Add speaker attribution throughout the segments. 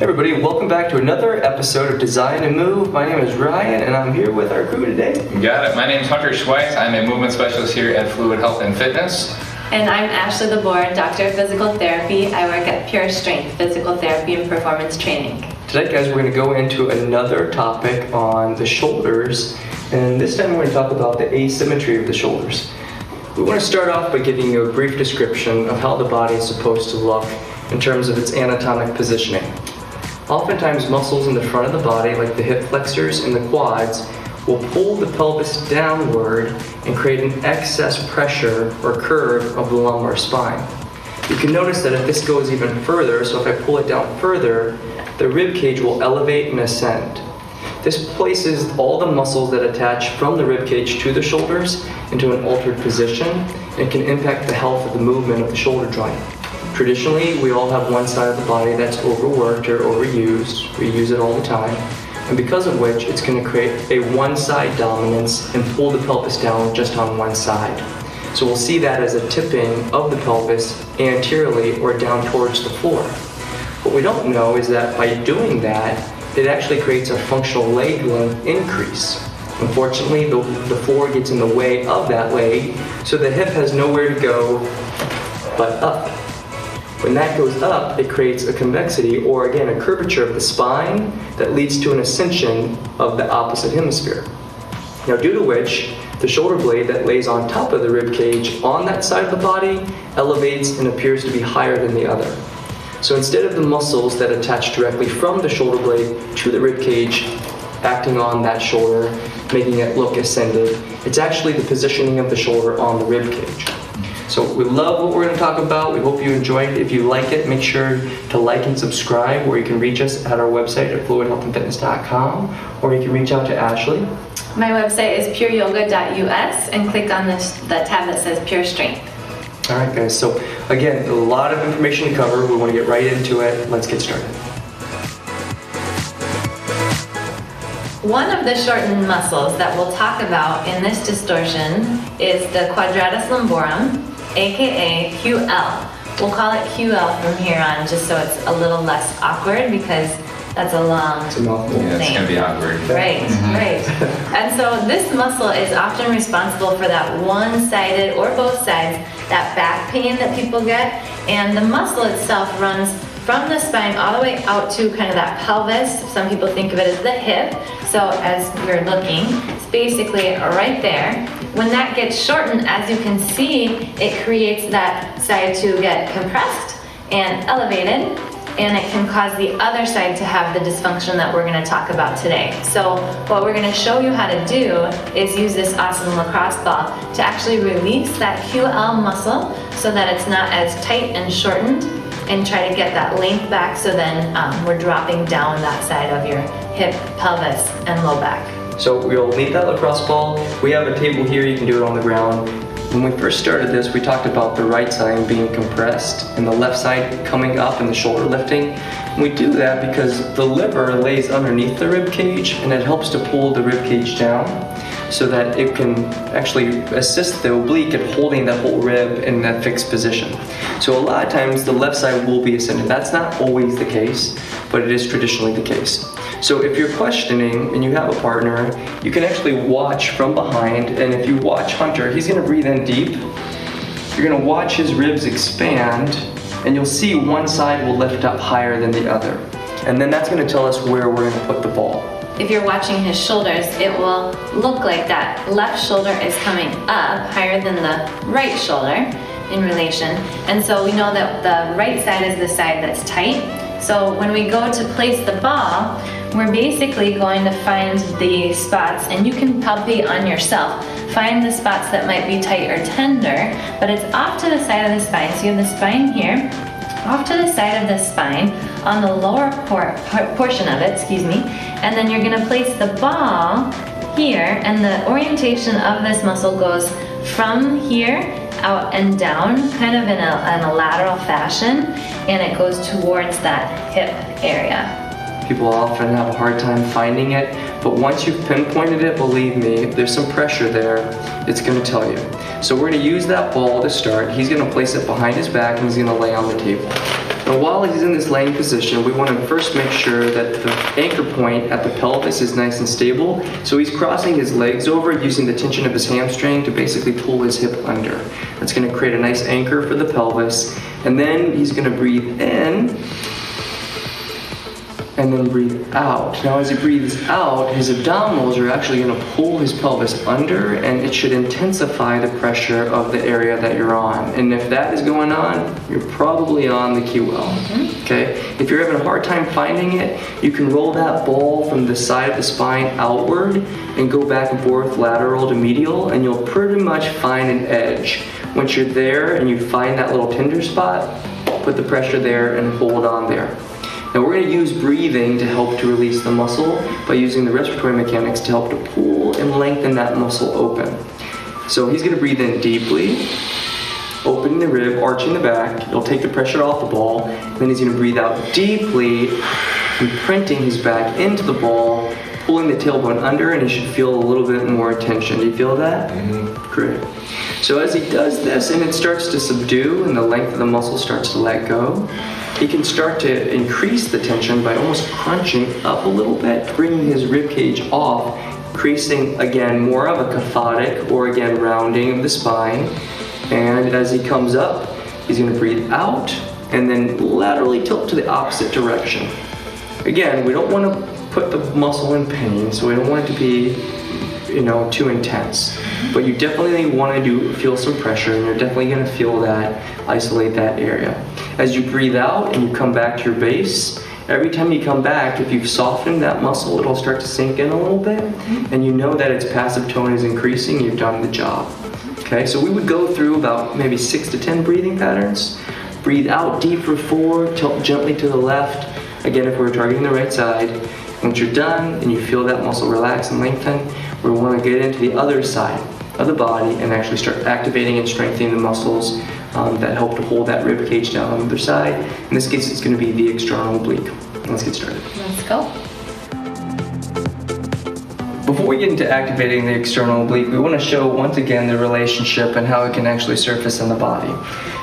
Speaker 1: Hey everybody, welcome back to another episode of Design and Move. My name is Ryan and I'm here with our crew today.
Speaker 2: You got it. My name is Hunter Schweitz. I'm a movement specialist here at Fluid Health and Fitness.
Speaker 3: And I'm Ashley LeBoer, Doctor of Physical Therapy. I work at Pure Strength Physical Therapy and Performance Training.
Speaker 1: Today, guys, we're going to go into another topic on the shoulders, and this time we're going to talk about the asymmetry of the shoulders. We want to start off by giving you a brief description of how the body is supposed to look in terms of its anatomic positioning. Oftentimes, muscles in the front of the body, like the hip flexors and the quads, will pull the pelvis downward and create an excess pressure or curve of the lumbar spine. You can notice that if this goes even further, so if I pull it down further, the rib cage will elevate and ascend. This places all the muscles that attach from the rib cage to the shoulders into an altered position and can impact the health of the movement of the shoulder joint. Traditionally, we all have one side of the body that's overworked or overused. We use it all the time. And because of which, it's going to create a one-side dominance and pull the pelvis down just on one side. So we'll see that as a tipping of the pelvis anteriorly or down towards the floor. What we don't know is that by doing that, it actually creates a functional leg length increase. Unfortunately, the floor gets in the way of that leg, so the hip has nowhere to go but up. When that goes up, it creates a convexity, or again, a curvature of the spine that leads to an ascension of the opposite hemisphere. Now, due to which, the shoulder blade that lays on top of the rib cage on that side of the body elevates and appears to be higher than the other. So instead of the muscles that attach directly from the shoulder blade to the rib cage acting on that shoulder, making it look ascended, it's actually the positioning of the shoulder on the rib cage. So we love what we're going to talk about. We hope you enjoyed it. If you like it, make sure to like and subscribe, or you can reach us at our website at fluidhealthandfitness.com, or you can reach out to Ashley.
Speaker 3: My website is pureyoga.us and click on the tab that says Pure Strength.
Speaker 1: All right, guys. So again, a lot of information to cover. We want to get right into it. Let's get started.
Speaker 3: One of the shortened muscles that we'll talk about in this distortion is the quadratus lumborum, aka QL. We'll call it QL from here on just so it's a little less awkward because that's a long
Speaker 2: Yeah,
Speaker 3: name.
Speaker 2: it's going to be awkward.
Speaker 3: Right, right. And so this muscle is often responsible for that one-sided or both sides, that back pain that people get, and the muscle itself runs from the spine all the way out to kind of that pelvis. Some people think of it as the hip. So as we're looking, it's basically right there. When that gets shortened, as you can see, it creates that side to get compressed and elevated, and it can cause the other side to have the dysfunction that we're going to talk about today. So what we're going to show you how to do is use this awesome lacrosse ball to actually release that QL muscle so that it's not as tight and shortened, and try to get that length back so then we're dropping down that side of your hip, pelvis, and low back.
Speaker 1: So we'll need that lacrosse ball. We have a table here, you can do it on the ground. When we first started this, we talked about the right side being compressed and the left side coming up and the shoulder lifting. And we do that because the liver lays underneath the rib cage and it helps to pull the rib cage down so that it can actually assist the oblique at holding that whole rib in that fixed position. So a lot of times the left side will be ascended. That's not always the case, but it is traditionally the case. So if you're questioning and you have a partner, you can actually watch from behind, and if you watch Hunter, he's gonna breathe in deep. You're gonna watch his ribs expand, and you'll see one side will lift up higher than the other. And then that's gonna tell us where we're gonna put the ball.
Speaker 3: If you're watching his shoulders, it will look like that left shoulder is coming up higher than the right shoulder in relation. And so we know that the right side is the side that's tight. So when we go to place the ball, we're basically going to find the spots, and you can palpate on yourself. Find the spots that might be tight or tender, but it's off to the side of the spine. So you have the spine here, off to the side of the spine, on the lower portion of it, and then you're gonna place the ball here, and the orientation of this muscle goes from here out and down, kind of in a lateral fashion, and it goes towards that hip area.
Speaker 1: People often have a hard time finding it, but once you've pinpointed it, believe me, if there's some pressure there, it's going to tell you. So we're going to use that ball to start. He's going to place it behind his back and he's going to lay on the table. Now while he's in this laying position, we want to first make sure that the anchor point at the pelvis is nice and stable. So he's crossing his legs over using the tension of his hamstring to basically pull his hip under. That's going to create a nice anchor for the pelvis. And then he's going to breathe in and then breathe out. Now as he breathes out, his abdominals are actually going to pull his pelvis under, and it should intensify the pressure of the area that you're on. And if that is going on, you're probably on the key well. Okay? If you're having a hard time finding it, you can roll that ball from the side of the spine outward and go back and forth lateral to medial, and you'll pretty much find an edge. Once you're there and you find that little tender spot, put the pressure there and hold on there. Now we're going to use breathing to help to release the muscle by using the respiratory mechanics to help to pull and lengthen that muscle open. So he's going to breathe in deeply, opening the rib, arching the back. It'll take the pressure off the ball. Then he's going to breathe out deeply, imprinting his back into the ball, pulling the tailbone under, and he should feel a little bit more tension. Do you feel that? Great. So as he does this and it starts to subdue and the length of the muscle starts to let go, he can start to increase the tension by almost crunching up a little bit, bringing his rib cage off, creasing again more of a cathodic or again rounding of the spine. And as he comes up, he's going to breathe out and then laterally tilt to the opposite direction. Again, we don't want to put the muscle in pain, so we don't want it to be, too intense. But you definitely want to feel some pressure, and you're definitely going to feel that, isolate that area. As you breathe out and you come back to your base, every time you come back, if you've softened that muscle, it'll start to sink in a little bit, and you know that its passive tone is increasing, you've done the job. Okay, so we would go through about maybe 6 to 10 breathing patterns. Breathe out deep for 4, tilt gently to the left, again if we're targeting the right side. Once you're done and you feel that muscle relax and lengthen, we want to get into the other side of the body and actually start activating and strengthening the muscles that help to hold that rib cage down on the other side. In this case, it's going to be the external oblique. Let's get started.
Speaker 3: Let's go.
Speaker 1: Before we get into activating the external oblique, we want to show once again the relationship and how it can actually surface in the body.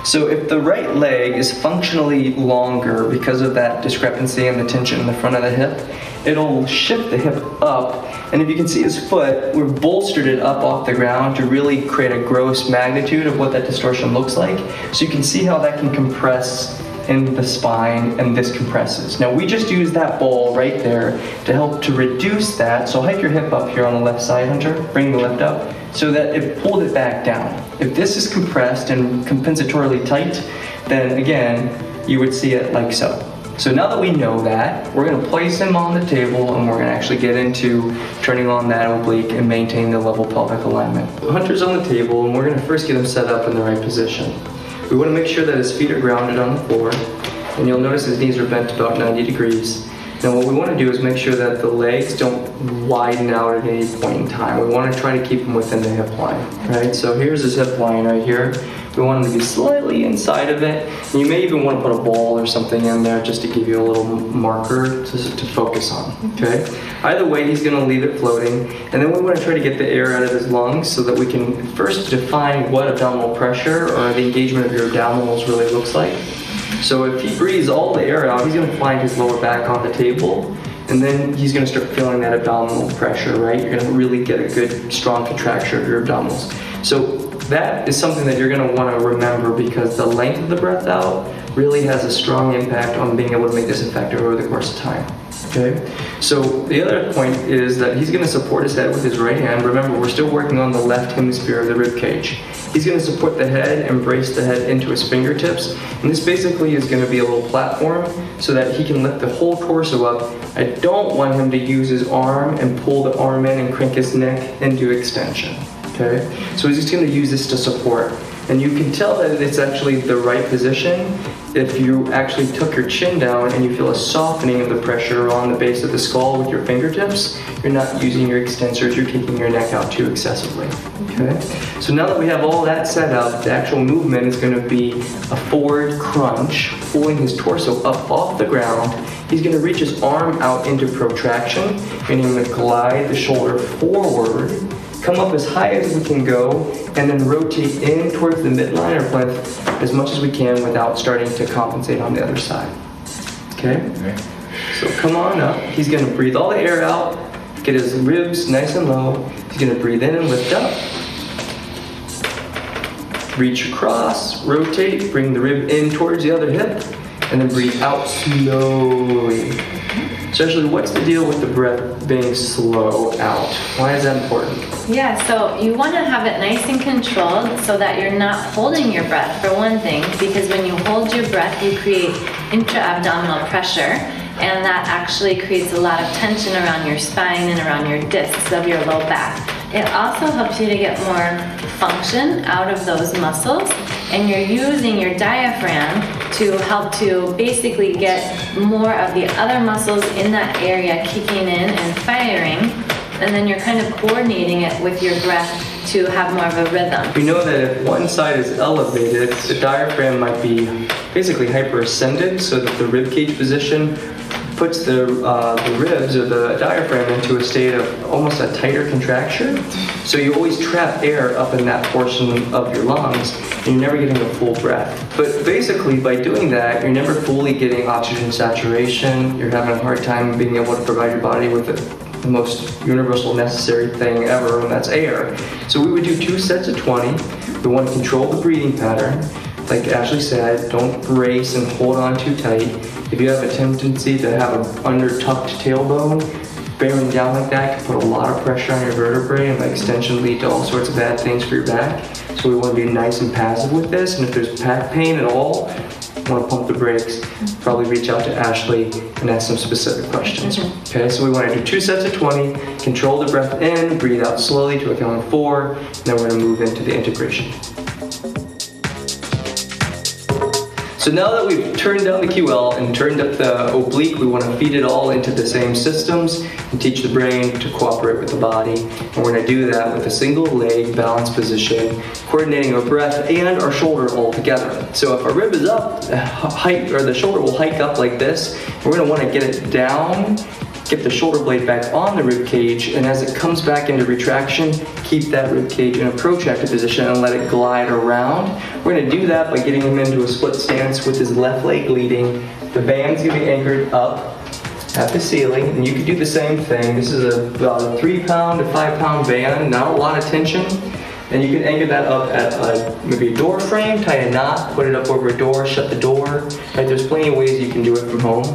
Speaker 1: So if the right leg is functionally longer because of that discrepancy in the tension in the front of the hip, it'll shift the hip up, and if you can see his foot, we've bolstered it up off the ground to really create a gross magnitude of what that distortion looks like. So you can see how that can compress in the spine, and this compresses. Now we just use that ball right there to help to reduce that. So hike your hip up here on the left side, Hunter. Bring the left up so that it pulled it back down. If this is compressed and compensatorily tight, then again, you would see it like so. So now that we know that, we're going to place him on the table and we're going to actually get into turning on that oblique and maintain the level pelvic alignment. Hunter's on the table and we're going to first get him set up in the right position. We want to make sure that his feet are grounded on the floor, and you'll notice his knees are bent about 90 degrees. Now what we want to do is make sure that the legs don't widen out at any point in time. We want to try to keep him within the hip line, right? So here's his hip line right here. We want him to be slightly inside of it. And you may even want to put a ball or something in there just to give you a little marker to focus on, okay? Either way, he's going to leave it floating. And then we want to try to get the air out of his lungs so that we can first define what abdominal pressure or the engagement of your abdominals really looks like. So if he breathes all the air out, he's going to find his lower back on the table. And then he's going to start feeling that abdominal pressure, right? You're going to really get a good, strong contraction of your abdominals. So that is something that you're going to want to remember, because the length of the breath out really has a strong impact on being able to make this effective over the course of time. Okay? So the other point is that he's going to support his head with his right hand. Remember, we're still working on the left hemisphere of the rib cage. He's going to support the head and brace the head into his fingertips. And this basically is going to be a little platform so that he can lift the whole torso up. I don't want him to use his arm and pull the arm in and crank his neck into extension. Okay? So he's just going to use this to support. And you can tell that it's actually the right position if you actually took your chin down and you feel a softening of the pressure on the base of the skull with your fingertips. You're not using your extensors, you're taking your neck out too excessively. Okay? So now that we have all that set up, the actual movement is going to be a forward crunch, pulling his torso up off the ground. He's going to reach his arm out into protraction, meaning I'm going to glide the shoulder forward come up as high as we can go, and then rotate in towards the midline or plinth as much as we can without starting to compensate on the other side. Okay? So come on up. He's going to breathe all the air out, get his ribs nice and low. He's going to breathe in and lift up. Reach across, rotate, bring the rib in towards the other hip, and then breathe out slowly. Especially, what's the deal with the breath being slow out? Why is that important?
Speaker 3: Yeah, so you want to have it nice and controlled so that you're not holding your breath, for one thing, because when you hold your breath, you create intra-abdominal pressure, and that actually creates a lot of tension around your spine and around your discs of your low back. It also helps you to get more function out of those muscles, and you're using your diaphragm to help to basically get more of the other muscles in that area kicking in and firing, and then you're kind of coordinating it with your breath to have more of a rhythm.
Speaker 1: We know that if one side is elevated, the diaphragm might be basically hyperascended, so that the rib cage position puts the ribs or the diaphragm into a state of almost a tighter contraction. So you always trap air up in that portion of your lungs, and you're never getting a full breath. But basically, by doing that, you're never fully getting oxygen saturation. You're having a hard time being able to provide your body with the most universal necessary thing ever, and that's air. So we would do 2 sets of 20. We want to control the breathing pattern. Like Ashley said, don't brace and hold on too tight. If you have a tendency to have an under-tucked tailbone, bearing down like that can put a lot of pressure on your vertebrae, and by extension lead to all sorts of bad things for your back. So we want to be nice and passive with this, and if there's back pain at all, you want to pump the brakes, probably reach out to Ashley and ask some specific questions. Okay, so we want to do 2 sets of 20, control the breath in, breathe out slowly to a count of 4, and then we're going to move into the integration. So now that we've turned down the QL and turned up the oblique, we want to feed it all into the same systems and teach the brain to cooperate with the body. And we're going to do that with a single leg balance position, coordinating our breath and our shoulder all together. So if our rib is up, the shoulder will hike up like this. We're going to want to get it down, get the shoulder blade back on the rib cage, and as it comes back into retraction, keep that rib cage in a protracted position and let it glide around. We're going to do that by getting him into a split stance with his left leg leading. The band's going to be anchored up at the ceiling, and you can do the same thing. This is about a 3-pound to 5-pound band, not a lot of tension. And you can anchor that up at maybe a door frame, tie a knot, put it up over a door, shut the door. Right? There's plenty of ways you can do it from home.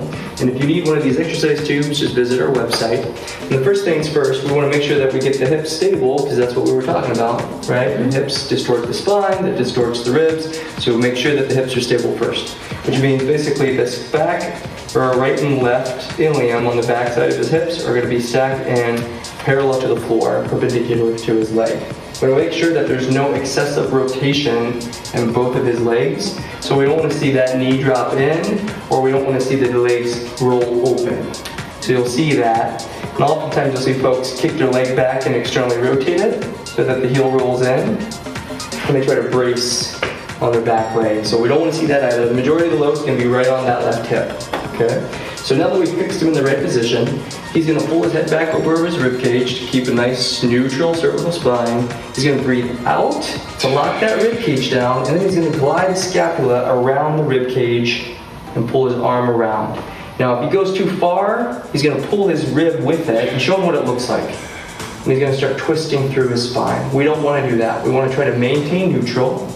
Speaker 1: And if you need one of these exercise tubes, just visit our website. And the first things first, we want to make sure that we get the hips stable, because that's what we were talking about, right? The hips distort the spine, that distorts the ribs. So make sure that the hips are stable first. Which means basically this back, or right and left ilium on the back side of his hips are going to be stacked and parallel to the floor, perpendicular to his leg. We're going to make sure that there's no excessive rotation in both of his legs. So we don't want to see that knee drop in, or we don't want to see the legs roll open. So you'll see that. And oftentimes you'll see folks kick their leg back and externally rotate it so that the heel rolls in, and they try to brace on their back leg. So we don't want to see that either. The majority of the load's going to be right on that left hip. Okay? So now that we've fixed him in the right position, he's going to pull his head back over his rib cage to keep a nice neutral cervical spine. He's going to breathe out to lock that rib cage down, and then he's going to glide his scapula around the rib cage and pull his arm around. Now, if he goes too far, he's going to pull his rib with it and show him what it looks like. And he's going to start twisting through his spine. We don't want to do that. We want to try to maintain neutral,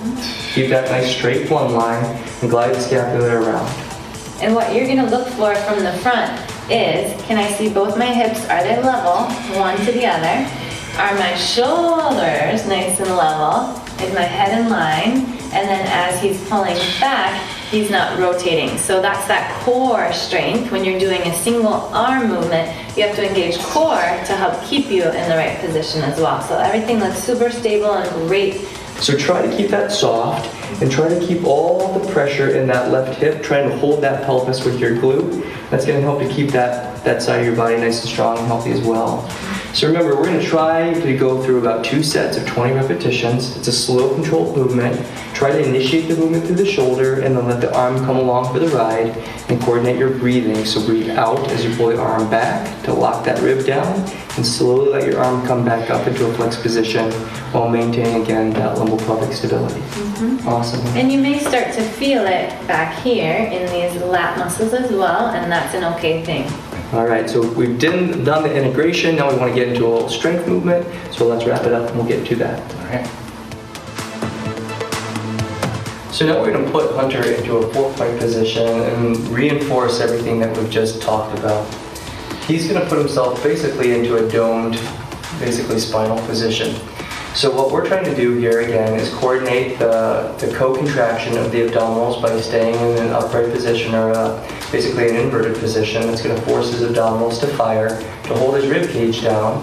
Speaker 1: keep that nice straight plumb line, and glide the scapula around.
Speaker 3: And what you're going to look for from the front is, can I see both my hips? Are they level, one to the other? Are my shoulders nice and level? Is my head in line? And then as he's pulling back, he's not rotating. So that's that core strength. When you're doing a single arm movement, you have to engage core to help keep you in the right position as well. So everything looks super stable and great.
Speaker 1: So try to keep that soft, and try to keep all the pressure in that left hip, trying to hold that pelvis with your glute. That's going to help to keep that side of your body nice and strong and healthy as well. So remember, we're going to try to go through about 2 sets of 20 repetitions. It's a slow controlled movement. Try to initiate the movement through the shoulder and then let the arm come along for the ride and coordinate your breathing. So breathe out as you pull the arm back to lock that rib down and slowly let your arm come back up into a flexed position while maintaining again that lumbar-pelvic stability. Awesome.
Speaker 3: And you may start to feel it back here in these lat muscles as well, and that's an okay thing.
Speaker 1: All right, so we've done the integration. Now we want to get into a little strength movement. So let's wrap it up and we'll get to that.
Speaker 2: All right.
Speaker 1: So now we're going to put Hunter into a 4-point position and reinforce everything that we've just talked about. He's going to put himself basically into a domed, basically spinal position. So what we're trying to do here again is coordinate the co-contraction of the abdominals by staying in an upright position or basically an inverted position. That's going to force his abdominals to fire, to hold his rib cage down.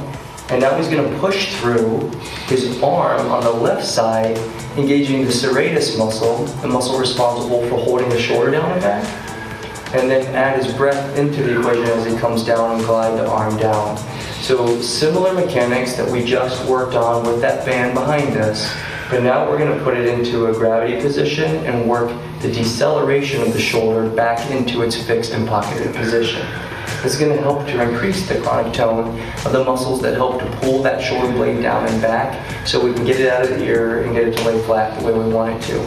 Speaker 1: And now he's going to push through his arm on the left side, engaging the serratus muscle, the muscle responsible for holding the shoulder down and back. And then add his breath into the equation as he comes down and glide the arm down. So similar mechanics that we just worked on with that band behind us, but now we're going to put it into a gravity position and work the deceleration of the shoulder back into its fixed and pocketed position. This is going to help to increase the chronic tone of the muscles that help to pull that shoulder blade down and back so we can get it out of the ear and get it to lay flat the way we want it to.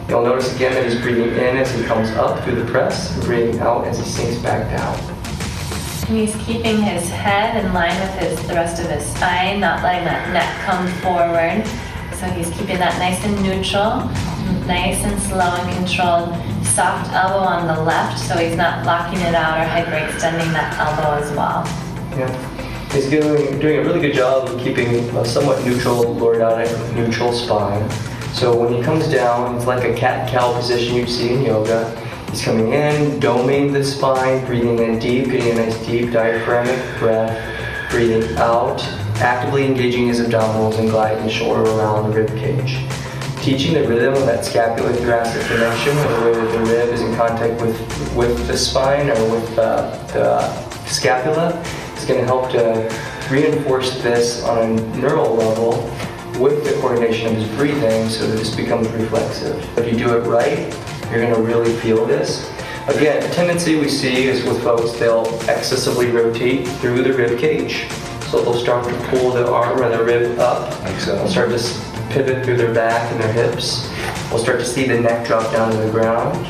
Speaker 1: You'll notice again that he's breathing in as he comes up through the press and breathing out as he sinks back down.
Speaker 3: And he's keeping his head in line with the rest of his spine, not letting that neck come forward. So he's keeping that nice and neutral, nice and slow and controlled. Soft elbow on the left, so he's not locking it out or hyperextending that elbow as well.
Speaker 1: Yeah, he's doing a really good job of keeping a somewhat neutral lordotic neutral spine. So when he comes down, it's like a cat-cow position you'd see in yoga. He's coming in, doming the spine, breathing in deep, getting a nice deep diaphragmatic breath, breathing out, actively engaging his abdominals and gliding the shoulder around the rib cage. Teaching the rhythm of that scapular-thoracic connection, or the way that the rib is in contact with the spine or with the scapula, is going to help to reinforce this on a neural level with the coordination of his breathing so that this becomes reflexive. If you do it right, you're going to really feel this. Again, a tendency we see is with folks, they'll excessively rotate through the rib cage. So they'll start to pull the arm or the rib up.
Speaker 2: Like so.
Speaker 1: They'll start to pivot through their back and their hips. We'll start to see the neck drop down to the ground,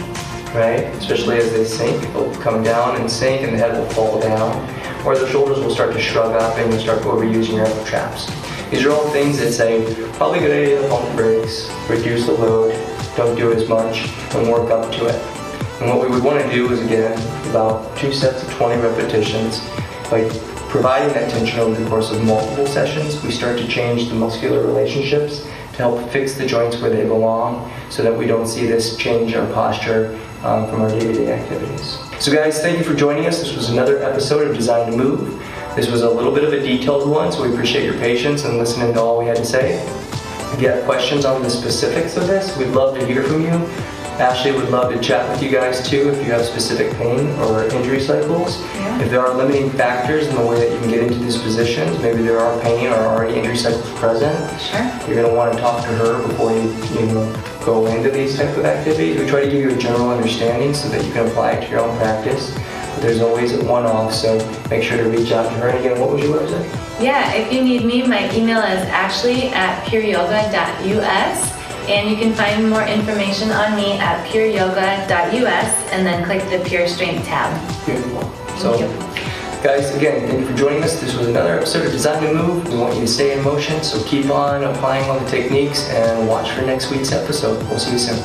Speaker 1: right? Especially as they sink, they'll come down and sink and the head will fall down. Or the shoulders will start to shrug up and you'll start overusing your elbow traps. These are all things that say, probably a good idea to pump the brakes, reduce the load, don't do as much, and work up to it. And what we would want to do is, again, about 2 sets of 20 repetitions. By providing that tension over the course of multiple sessions, we start to change the muscular relationships to help fix the joints where they belong so that we don't see this change our posture from our day-to-day activities. So guys, thank you for joining us. This was another episode of Design to Move. This was a little bit of a detailed one, so we appreciate your patience and listening to all we had to say. If you have questions on the specifics of this, we'd love to hear from you. Ashley would love to chat with you guys too if you have specific pain or injury cycles.
Speaker 3: Yeah.
Speaker 1: If there are limiting factors in the way that you can get into these positions, maybe there are pain or already injury cycles present,
Speaker 3: Sure.
Speaker 1: you're going to want to talk to her before you go into these types of activities. We try to give you a general understanding so that you can apply it to your own practice. But there's always a one-off, so make sure to reach out to her. And again, what was your website?
Speaker 3: Yeah, if you need me, my email is ashley@pureyoga.us. And you can find more information on me at pureyoga.us and then click the Pure Strength tab.
Speaker 1: Beautiful.
Speaker 3: Thank you.
Speaker 1: Guys, again, thank you for joining us. This was another episode of Design to Move. We want you to stay in motion, so keep on applying all the techniques and watch for next week's episode. We'll see you soon.